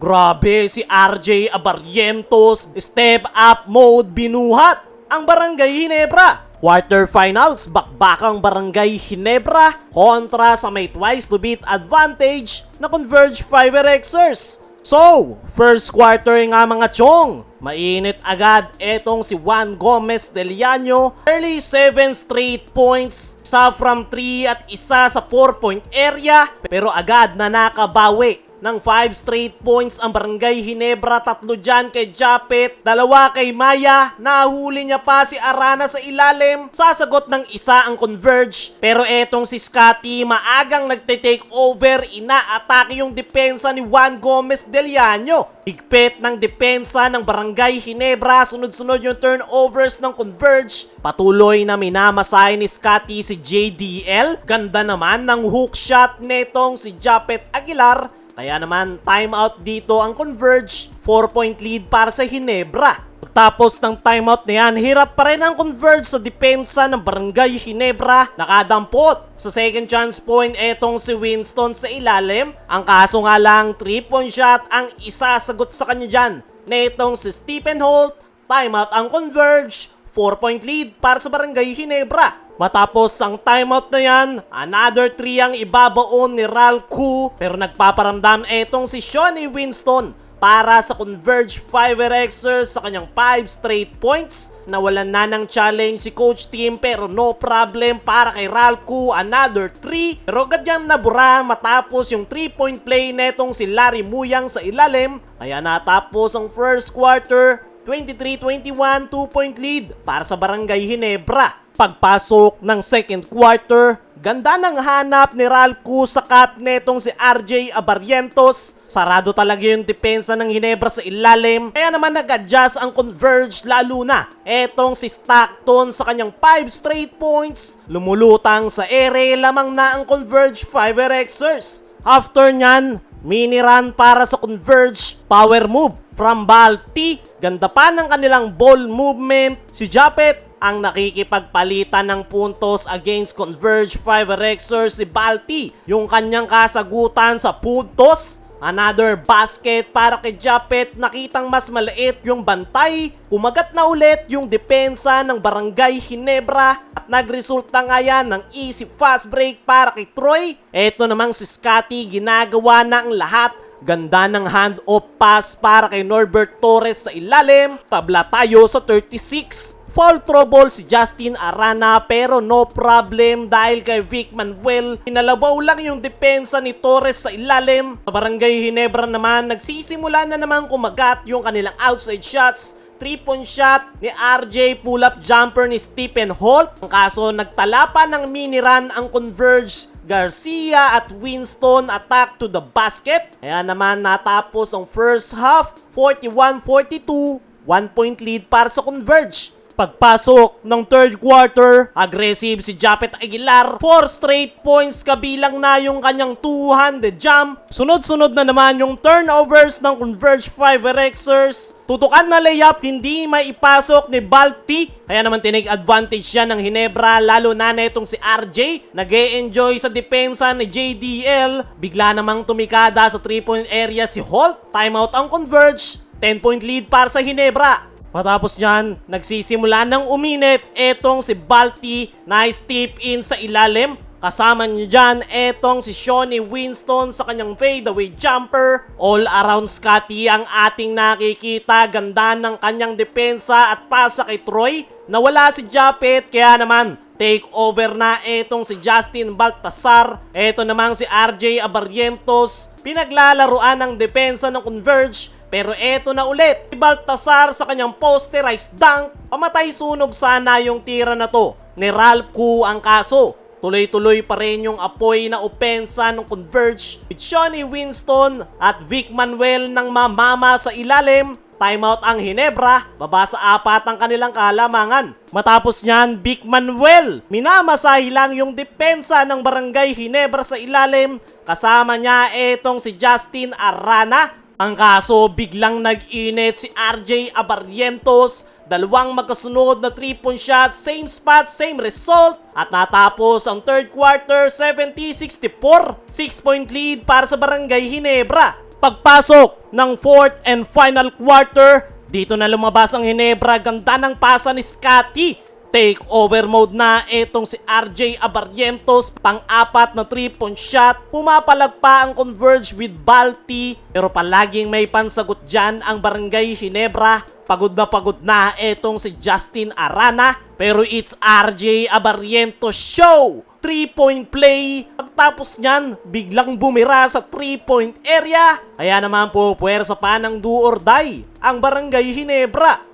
Grabe si RJ Abarrientos, step up mode binuhat ang Barangay Ginebra. Quarterfinals, bakbakang Barangay Ginebra kontra sa may twice to beat advantage na Converge Fiverxers. So, first quarter nga mga chong, mainit agad etong si Juan Gomez Deliano. Early 7 straight points, isa from 3 at isa sa 4-point area. Pero agad na nakabawi ng 5 straight points ang Barangay Ginebra. 3 dyan kay Japet, 2 kay Maya. Nahuli niya pa si Arana sa ilalim. Sasagot ng isa ang Converge. Pero etong si Scotty maagang nagte-take over. Ina-atake yung depensa ni Juan Gomez Deliano. Higpit ng depensa ng Barangay Ginebra. Sunod-sunod yung turnovers ng Converge. Patuloy na minamasahe ni Scotty si JDL. Ganda naman ng hook shot netong si Japet Aguilar. Kaya naman, timeout dito ang Converge, 4-point lead para sa Ginebra. Pagtapos ng timeout na yan, hirap pa rin ang Converge sa depensa ng Barangay Ginebra. Nakadampot sa second chance point etong si Winston sa ilalim. Ang kaso nga lang, 3-point shot ang isasagot sa kanya dyan na itong si Stephen Holt. Timeout ang Converge, 4-point lead para sa Barangay Ginebra. Matapos ang timeout na yan, another 3 ang ibabaon ni Ralcu. Pero nagpaparamdam etong si Shawnee Winston para sa Converge Fiverxers sa kanyang 5 straight points. Nawalan na ng challenge si Coach Team pero no problem para kay Ralcu, another 3. Pero agad yan nabura matapos yung 3-point play netong si Larry Muyang sa ilalim. Kaya natapos ang first quarter, 23-21, 2-point lead para sa Barangay Ginebra. Pagpasok ng second quarter, ganda ng hanap ni Ralcu sa cut netong si RJ Abarrientos. Sarado talaga yung depensa ng Ginebra sa ilalim. Kaya naman nag-adjust ang Converge lalo na etong si Stockton sa kanyang 5 straight points. Lumulutang sa ere, lamang na ang Converge Fiverxers. After nyan, mini run para sa Converge, power move from Balti. Ganda pa ng kanilang ball movement. Si Japet ang nakikipagpalitan ng puntos against Converge Fiverxers. Si Balti, yung kanyang kasagutan sa puntos. Another basket para kay Japet. Nakitang mas maliit yung bantay. Kumagat na ulit yung depensa ng Barangay Ginebra. At nagresulta nga yan ng easy fast break para kay Troy. Eto namang si Scotty, ginagawa na ang lahat. Ganda ng hand-off pass para kay Norbert Torres sa ilalim. Tabla tayo sa 36. Foul trouble si Justin Arana pero no problem dahil kay Vic Manuel. Pinalabaw lang yung depensa ni Torres sa ilalim. Sa Barangay Ginebra naman, nagsisimula na naman kumagat yung kanilang outside shots. 3-point shot ni RJ, pull-up jumper ni Stephen Holt. Ang kaso nagtala pa ng mini-run ang Converge. Garcia at Winston attack to the basket. Kaya naman natapos ang first half, 41-42. 1-point lead para sa Converge. Pagpasok ng third quarter, aggressive si Japet Aguilar. 4 straight points kabilang na yung kanyang 200 jump. Sunod-sunod na naman yung turnovers ng Converge Fiverxers. Tutukan na layup, hindi may ipasok ni Balti. Kaya naman tinake advantage siya ng Ginebra, lalo na itong si RJ. Nag-e-enjoy sa depensa ni JDL. Bigla namang tumikada sa 3-point area si Holt. Timeout ang Converge. 10-point lead para sa Ginebra. Matapos nyan, nagsisimula ng uminit etong si Balti, nice tip in sa ilalim. Kasama niya dyan etong si Shawnee Winston sa kanyang fadeaway jumper. All around Scotty ang ating nakikita. Ganda ng kanyang depensa at pasa kay Troy. Nawala si Japet kaya naman take over na etong si Justin Baltasar. Eto namang si RJ Abarrientos. Pinaglalaruan ng depensa ng Converge. Pero eto na ulit, si Baltasar sa kanyang posterized dunk. Pamatay sunog sana yung tira na to ni Ralcu. Ang kaso, tuloy-tuloy pa rin yung apoy na opensa ng Converge with Shawnee Winston at Vic Manuel ng mamama sa ilalim. Timeout ang Ginebra, baba sa 4 ang kanilang kalamangan. Matapos nyan, Vic Manuel, minamasahe lang yung depensa ng Barangay Ginebra sa ilalim. Kasama niya etong si Justin Arana. Ang kaso, biglang nag-init si RJ Abarrientos. Dalawang magkasunod na 3-point shot, same spot, same result. At natapos ang third quarter, 70-64. 6-point lead para sa Barangay Ginebra. Pagpasok ng 4th and final quarter, dito na lumabas ang Ginebra. Ganda ng pasa ni Scotty. Take over mode na itong si RJ Abarrientos, pang-apat na 3-point shot. Pumapalag pa ang converge with Balti, pero palaging may pansagot dyan ang Barangay Ginebra. Pagod na itong si Justin Arana, pero it's RJ Abarrientos show! 3-point play, pagtapos nyan, biglang bumira sa 3-point area. Kaya naman po, puwersa pa ng do or die ang Barangay Ginebra.